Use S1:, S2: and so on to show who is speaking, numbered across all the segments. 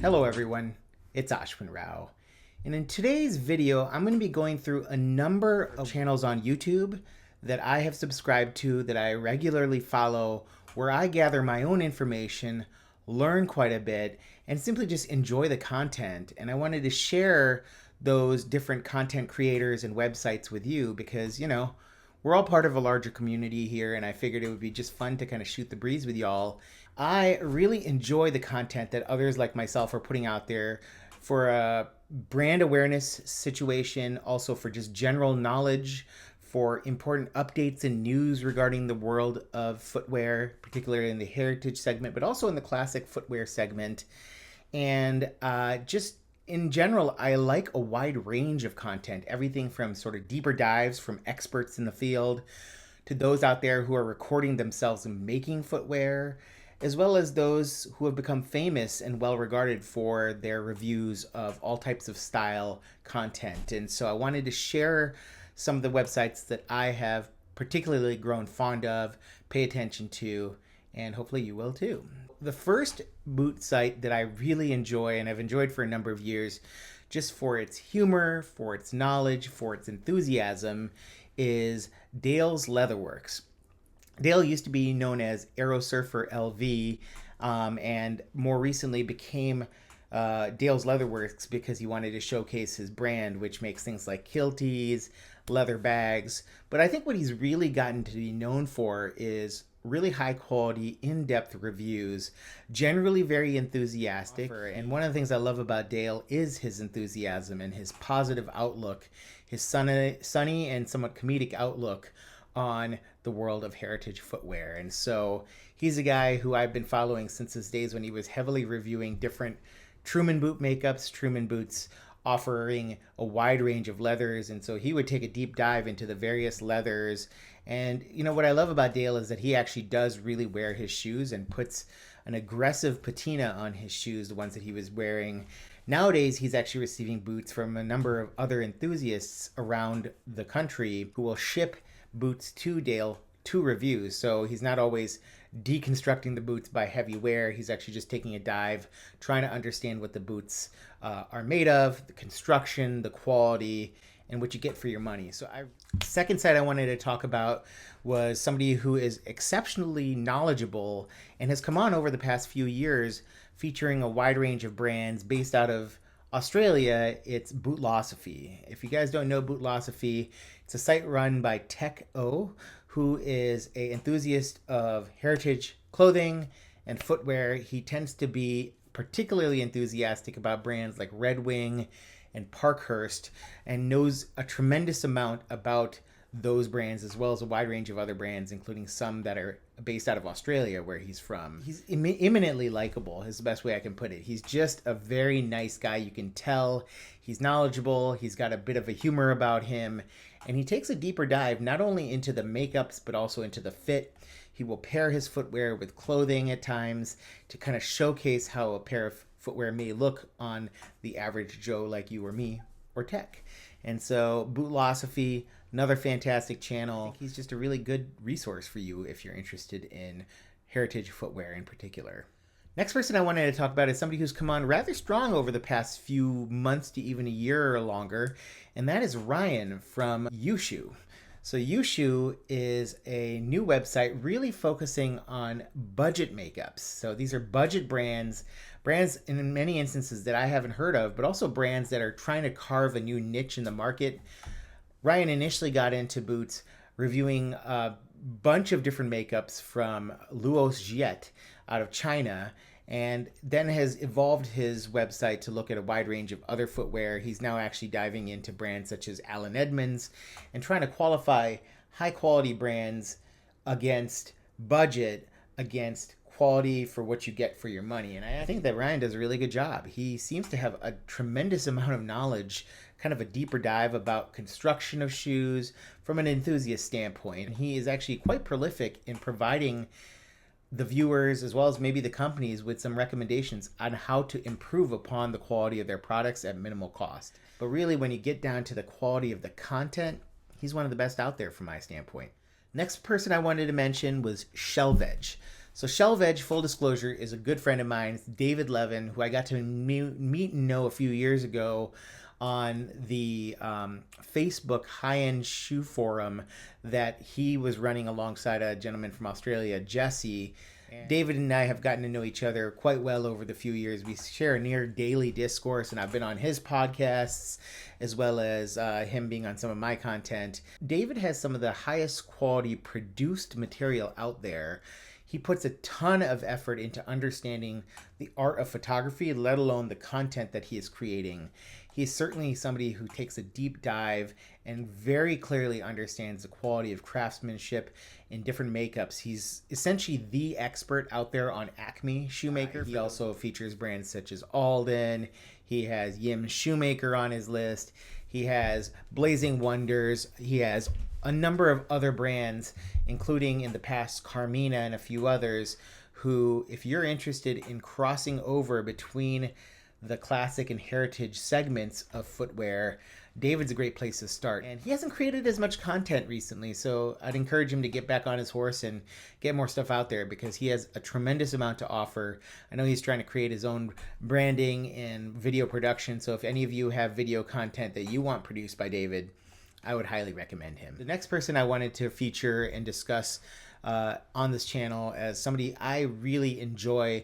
S1: Hello everyone, it's Ashwin Rao. And in today's video, I'm going to be going through a number of channels on YouTube that I have subscribed to, that I regularly follow, where I gather my own information, learn quite a bit, and simply just enjoy the content. And I wanted to share those different content creators and websites with you because, you know, we're all part of a larger community here, and I figured it would be just fun to kind of shoot the breeze with y'all. I really enjoy the content that others like myself are putting out there for a brand awareness situation, also for just general knowledge, for important updates and news regarding the world of footwear, particularly in the heritage segment, but also in the classic footwear segment. And just in general, I like a wide range of content, everything from sort of deeper dives from experts in the field to those out there who are recording themselves making footwear, as well as those who have become famous and well regarded for their reviews of all types of style content. And so I wanted to share some of the websites that I have particularly grown fond of, pay attention to, and hopefully you will too. The first boot site that I really enjoy, and I've enjoyed for a number of years, just for its humor, for its knowledge, for its enthusiasm, is Dale's Leatherworks. Dale used to be known as Aero Surfer LV, and more recently became Dale's Leatherworks because he wanted to showcase his brand, which makes things like kilties, leather bags. But I think what he's really gotten to be known for is really high quality, in-depth reviews, generally very enthusiastic. And one of the things I love about Dale is his enthusiasm and his positive outlook, his sunny and somewhat comedic outlook on the world of heritage footwear. And so he's a guy who I've been following since his days when he was heavily reviewing different Truman boot makeups, Truman boots offering a wide range of leathers. And so he would take a deep dive into the various leathers. And you know what I love about Dale is that he actually does really wear his shoes and puts an aggressive patina on his shoes, the ones that he was wearing. Nowadays, he's actually receiving boots from a number of other enthusiasts around the country who will ship boots to Dale to reviews. So he's not always deconstructing the boots by heavy wear. He's actually just taking a dive, trying to understand what the boots are made of, the construction, the quality, and what you get for your money. So second site I wanted to talk about was somebody who is exceptionally knowledgeable and has come on over the past few years featuring a wide range of brands based out of Australia. It's Bootlosophy. If you guys don't know Bootlosophy, it's a site run by Tech O, who is an enthusiast of heritage clothing and footwear. He tends to be particularly enthusiastic about brands like Red Wing and Parkhurst, and knows a tremendous amount about those brands, as well as a wide range of other brands, including some that are based out of Australia, where he's from. He's eminently likable, is the best way I can put it. He's just a very nice guy. You can tell he's knowledgeable. He's got a bit of a humor about him, and he takes a deeper dive not only into the makeups, but also into the fit. He will pair his footwear with clothing at times to kind of showcase how a pair of footwear may look on the average Joe like you or me or Tech. And so Bootlosophy, another fantastic channel. I think he's just a really good resource for you if you're interested in heritage footwear in particular. Next person I wanted to talk about is somebody who's come on rather strong over the past few months to even a year or longer, and that is Ryan from Yushu. So Yushu is a new website really focusing on budget makeups. So these are budget brands in many instances that I haven't heard of, but also brands that are trying to carve a new niche in the market. Ryan initially got into boots reviewing a bunch of different makeups from Luos Jiet out of China, and then has evolved his website to look at a wide range of other footwear. He's now actually diving into brands such as Allen Edmonds and trying to qualify high quality brands against budget, against quality for what you get for your money. And I think that Ryan does a really good job. He seems to have a tremendous amount of knowledge, kind of a deeper dive about construction of shoes from an enthusiast standpoint. And he is actually quite prolific in providing the viewers, as well as maybe the companies, with some recommendations on how to improve upon the quality of their products at minimal cost. But really, when you get down to the quality of the content, he's one of the best out there from my standpoint. Next person I wanted to mention was Sheleg. So Shelveg, full disclosure, is a good friend of mine. It's David Levin, who I got to meet and know a few years ago on the Facebook high-end shoe forum that he was running alongside a gentleman from Australia, Jesse. David and I have gotten to know each other quite well over the few years. We share a near daily discourse, and I've been on his podcasts as well as him being on some of my content. David has some of the highest quality produced material out there. He puts a ton of effort into understanding the art of photography, let alone the content that he is creating. He's certainly somebody who takes a deep dive and very clearly understands the quality of craftsmanship in different makeups. He's essentially the expert out there on Acme Shoemaker. He also features brands such as Alden. He has Yim Shoemaker on his list. He has Blazing Wonders. He has a number of other brands, including in the past Carmina and a few others, who, if you're interested in crossing over between the classic and heritage segments of footwear, David's a great place to start. And he hasn't created as much content recently, so I'd encourage him to get back on his horse and get more stuff out there, because he has a tremendous amount to offer. I know he's trying to create his own branding and video production, so if any of you have video content that you want produced by David, I would highly recommend him. The next person I wanted to feature and discuss on this channel as somebody I really enjoy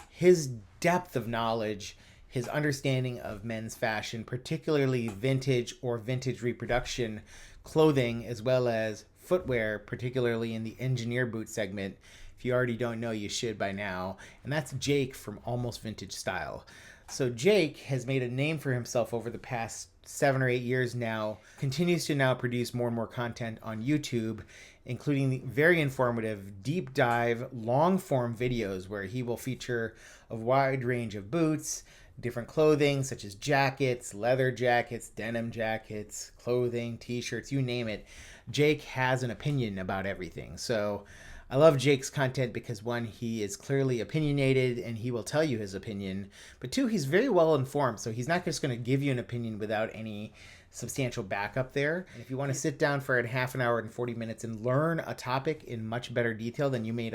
S1: his depth of knowledge, his understanding of men's fashion, particularly vintage or vintage reproduction clothing, as well as footwear, particularly in the engineer boot segment. If you already don't know, you should by now. And that's Jake from Almost Vintage Style. So Jake has made a name for himself over the past 7 or 8 years now, continues to now produce more and more content on YouTube, including very informative, deep dive, long form videos where he will feature a wide range of boots, different clothing such as jackets, leather jackets, denim jackets, clothing, t-shirts, you name it. Jake has an opinion about everything. So I love Jake's content because, one, he is clearly opinionated and he will tell you his opinion, but two, he's very well informed, so he's not just going to give you an opinion without any substantial backup there. And if you want to sit down for a half an hour and 40 minutes and learn a topic in much better detail than you may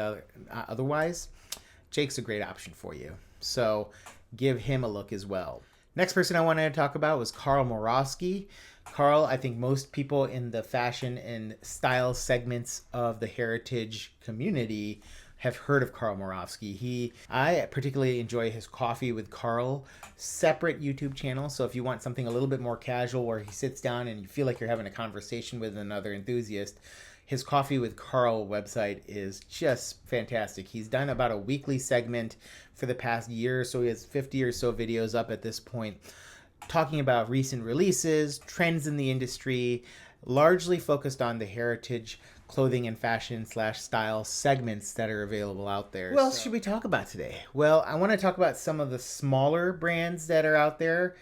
S1: otherwise, Jake's a great option for you. So give him a look as well. Next person I wanted to talk about was Carl Morawski. Carl, I think most people in the fashion and style segments of the heritage community have heard of Carl Morawski. I particularly enjoy his Coffee with Carl separate YouTube channel. So if you want something a little bit more casual where he sits down and you feel like you're having a conversation with another enthusiast, his Coffee with Carl website is just fantastic. He's done about a weekly segment for the past year or so. He has 50 or so videos up at this point, talking about recent releases, trends in the industry, largely focused on the heritage clothing and fashion / style segments that are available out there. What else should we talk about today? Well, I want to talk about some of the smaller brands that are out there.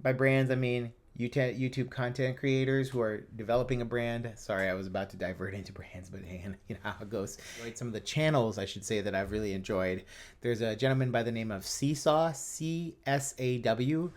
S1: By brands, I mean YouTube content creators who are developing a brand. Sorry, I was about to divert into brands, but you know how it goes. Some of the channels, I should say, that I've really enjoyed. There's a gentleman by the name of Seesaw, C-S-A-W,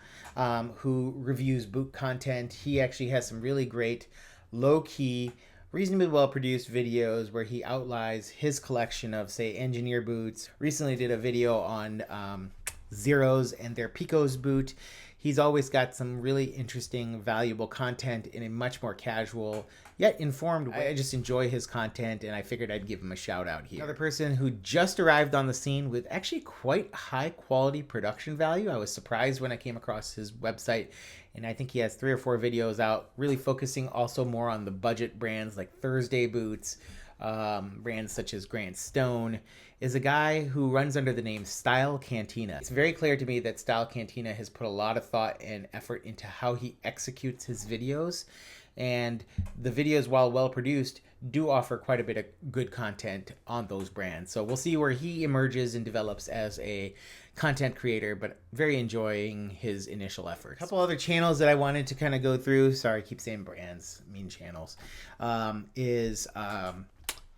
S1: who reviews boot content. He actually has some really great, low-key, reasonably well-produced videos where he outlines his collection of, say, engineer boots. Recently did a video on Zeros and their Picos boot. He's always got some really interesting, valuable content in a much more casual, yet informed way. I just enjoy his content, and I figured I'd give him a shout out here. Another person who just arrived on the scene with actually quite high quality production value. I was surprised when I came across his website, and I think he has 3 or 4 videos out, really focusing also more on the budget brands like Thursday Boots, brands such as Grant Stone, is a guy who runs under the name Style Cantina. It's very clear to me that Style Cantina has put a lot of thought and effort into how he executes his videos, and the videos, while well produced, do offer quite a bit of good content on those brands. So we'll see where he emerges and develops as a content creator, but very enjoying his initial efforts. A couple other channels that I wanted to kind of go through, sorry I keep saying brands, I mean channels, is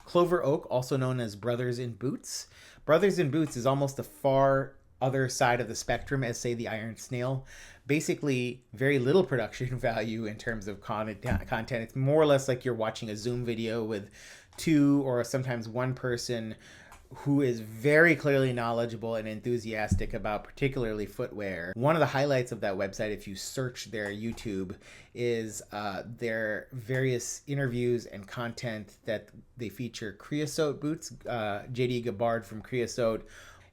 S1: Clover Oak, also known as Brothers in Boots. Brothers in Boots is almost the far other side of the spectrum as, say, the Iron Snail. Basically, very little production value in terms of content. It's more or less like you're watching a Zoom video with 2 or sometimes 1 person who is very clearly knowledgeable and enthusiastic about particularly footwear. One of the highlights of that website, if you search their YouTube, is their various interviews and content that they feature Creosote boots, JD Gabbard from Creosote.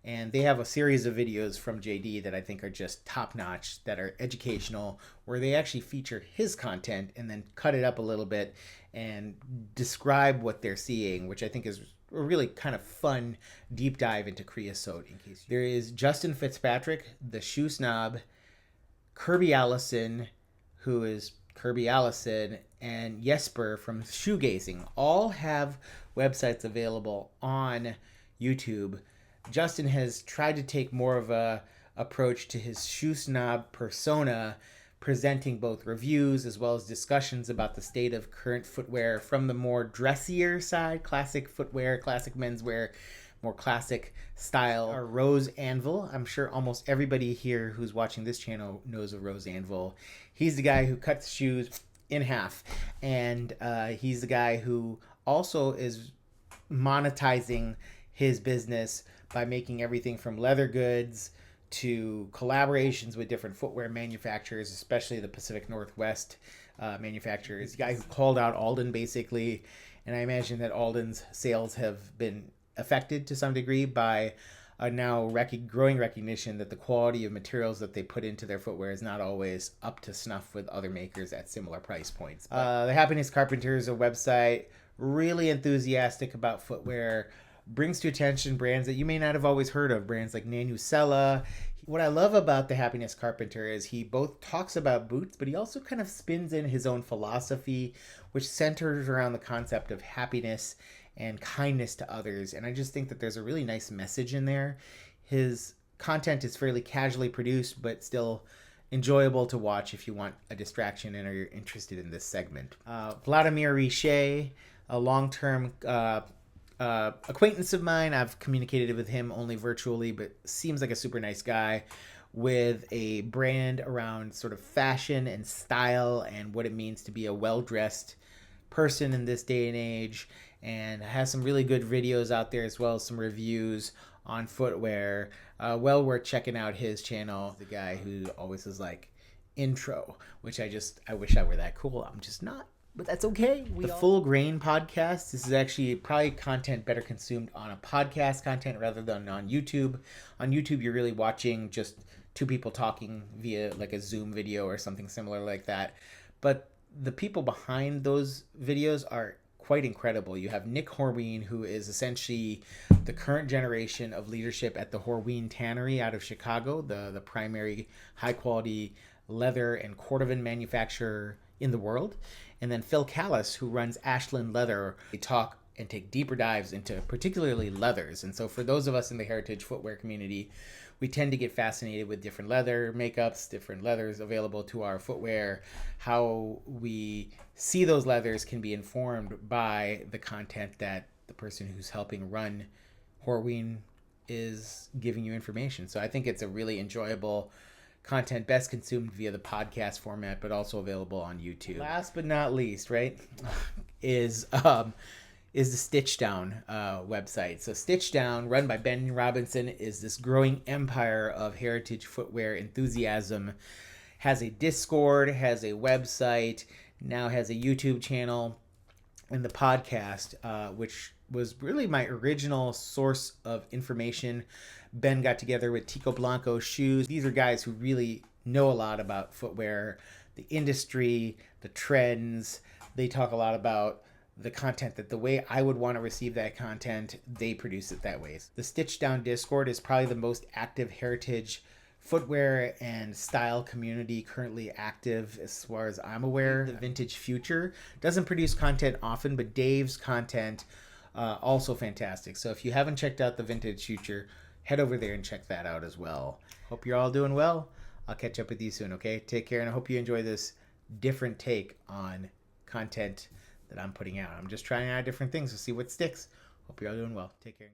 S1: And they have a series of videos from JD that I think are just top notch, that are educational, where they actually feature his content and then cut it up a little bit and describe what they're seeing, which I think is a really kind of fun deep dive into Creosote. There is Justin Fitzpatrick, the shoe snob, Kirby Allison, who is Kirby Allison, and Jesper from Shoegazing. All have websites available on YouTube. Justin has tried to take more of a approach to his shoe snob persona, presenting both reviews as well as discussions about the state of current footwear from the more dressier side, classic footwear, classic menswear, more classic style. Our Rose Anvil. I'm sure almost everybody here who's watching this channel knows of Rose Anvil. He's the guy who cuts shoes in half, and he's the guy who also is monetizing his business by making everything from leather goods to collaborations with different footwear manufacturers, especially the Pacific Northwest manufacturers. The guy who called out Alden, basically, and I imagine that Alden's sales have been affected to some degree by a now growing recognition that the quality of materials that they put into their footwear is not always up to snuff with other makers at similar price points. The Happiness Carpenter is a website really enthusiastic about footwear, brings to attention brands that you may not have always heard of, brands like Nanusella. What I love about the Happiness Carpenter is he both talks about boots, but he also kind of spins in his own philosophy, which centers around the concept of happiness and kindness to others. And I just think that there's a really nice message in there. His content is fairly casually produced, but still enjoyable to watch if you want a distraction and are you're interested in this segment. Vladimir Riche, a long-term acquaintance of mine. I've communicated with him only virtually, but seems like a super nice guy with a brand around sort of fashion and style and what it means to be a well-dressed person in this day and age, and has some really good videos out there as well as some reviews on footwear. Well worth checking out his channel. The guy who always is like intro, which I wish I were that cool. I'm just not. But that's okay. The Full Grain podcast. This is actually probably content better consumed on a podcast content rather than on YouTube. On YouTube, you're really watching just two people talking via like a Zoom video or something similar like that. But the people behind those videos are quite incredible. You have Nick Horween, who is essentially the current generation of leadership at the Horween Tannery out of Chicago, the primary high-quality leather and cordovan manufacturer in the world. And then Phil Callis, who runs Ashland Leather. They talk and take deeper dives into particularly leathers. And so for those of us in the heritage footwear community, we tend to get fascinated with different leather makeups, different leathers available to our footwear. How we see those leathers can be informed by the content that the person who's helping run Horween is giving you information. So I think it's a really enjoyable content, best consumed via the podcast format, but also available on YouTube. Last but not least, right, is the Stitchdown website. So Stitchdown, run by Ben Robinson, is this growing empire of heritage footwear enthusiasm. Has a Discord, has a website, now has a YouTube channel, and the podcast, which was really my original source of information. Ben got together with Tico Blanco Shoes. These are guys who really know a lot about footwear, the industry, the trends. They talk a lot about the content that the way I would want to receive that content, they produce it that way. The Stitchdown Discord is probably the most active heritage footwear and style community currently active as far as I'm aware. The Vintage Future doesn't produce content often, but Dave's content also fantastic. So if you haven't checked out the Vintage Future, head over there and check that out as well. Hope you're all doing well. I'll catch up with you soon, okay? Take care, and I hope you enjoy this different take on content that I'm putting out. I'm just trying out different things to see what sticks. Hope you're all doing well. Take care.